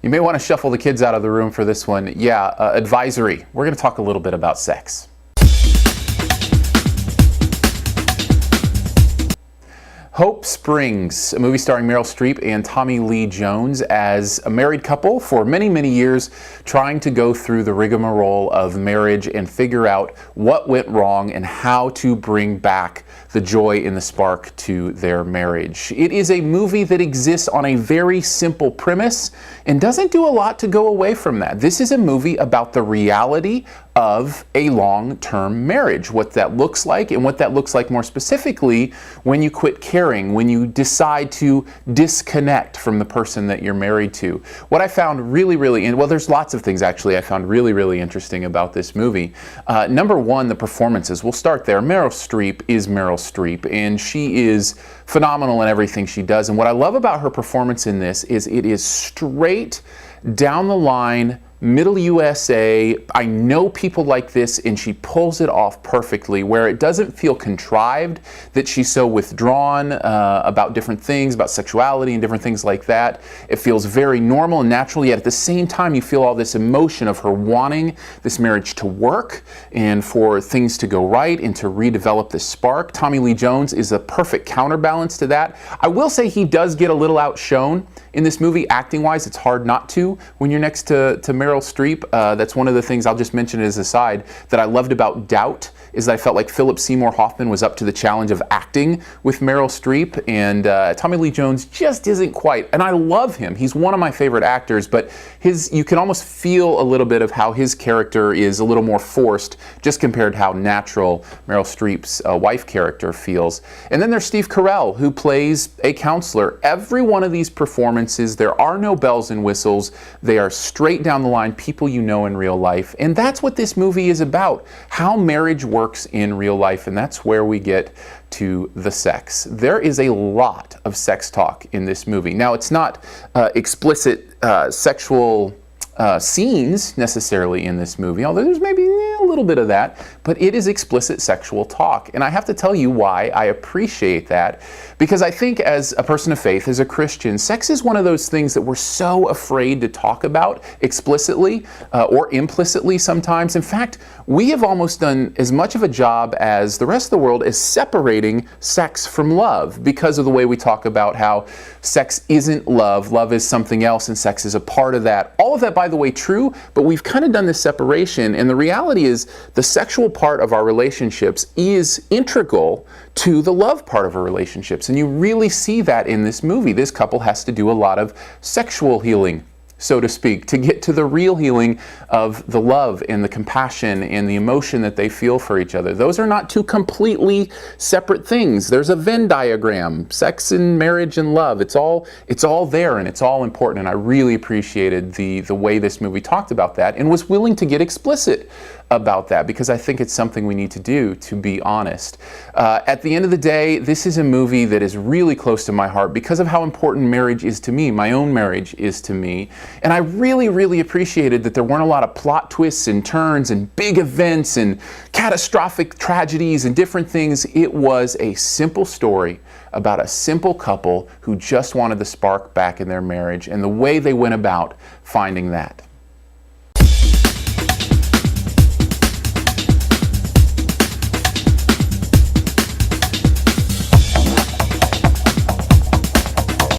You may want to shuffle the kids out of the room for this one. Yeah, advisory. We're going to talk a little bit about sex. Hope Springs, a movie starring Meryl Streep and Tommy Lee Jones as a married couple for many, many years trying to go through the rigmarole of marriage and figure out what went wrong and how to bring back the joy and the spark to their marriage. It is a movie that exists on a very simple premise and doesn't do a lot to go away from that. This is a movie about the reality of a long-term marriage, what that looks like, and what that looks like more specifically when you quit caring, when you decide to disconnect from the person that you're married to. What I found really, well, there's lots of things actually I found really interesting about this movie. Number one, the performances. We'll start there. Meryl Streep is Meryl Streep, and she is phenomenal in everything she does. And what I love about her performance in this is it is straight down the line, middle USA. I know people like this, and she pulls it off perfectly, where it doesn't feel contrived, that she's so withdrawn about different things, about sexuality and different things like that. It feels very normal and natural, yet at the same time you feel all this emotion of her wanting this marriage to work and for things to go right and to redevelop this spark. Tommy Lee Jones is a perfect counterbalance to that. I will say he does get a little outshone in this movie, acting-wise. It's hard not to when you're next to Meryl Streep. That's one of the things, I'll just mention as an aside, that I loved about Doubt, is that I felt like Philip Seymour Hoffman was up to the challenge of acting with Meryl Streep, and Tommy Lee Jones just isn't quite. And I love him. He's one of my favorite actors, but you can almost feel a little bit of how his character is a little more forced just compared to how natural Meryl Streep's wife character feels. And then there's Steve Carell, who plays a counselor. Every one of these performances, there are no bells and whistles. They are straight down the line, people you know in real life. And that's what this movie is about, how marriage works in real life, and that's where we get to the sex. There is a lot of sex talk in this movie. Now, it's not explicit sexual scenes necessarily in this movie, although there's maybe a little bit of that, but it is explicit sexual talk. And I have to tell you why I appreciate that, because I think as a person of faith, as a Christian, sex is one of those things that we're so afraid to talk about explicitly or implicitly sometimes. In fact, we have almost done as much of a job as the rest of the world as separating sex from love, because of the way we talk about how sex isn't love, love is something else, and sex is a part of that. All of that, by the way, true, but we've kind of done this separation, and the reality is the sexual part of our relationships is integral to the love part of our relationships, and you really see that in this movie. This couple has to do a lot of sexual healing, so to speak, to get to the real healing of the love and the compassion and the emotion that they feel for each other. Those are not two completely separate things. There's a Venn diagram, sex and marriage and love. It's all there, and it's all important, and I really appreciated the way this movie talked about that and was willing to get explicit about that, because I think it's something we need to do, to be honest. At the end of the day, this is a movie that is really close to my heart because of how important marriage is to me, my own marriage is to me. And I really appreciated that there weren't a lot of plot twists and turns and big events and catastrophic tragedies and different things. It was a simple story about a simple couple who just wanted the spark back in their marriage and the way they went about finding that.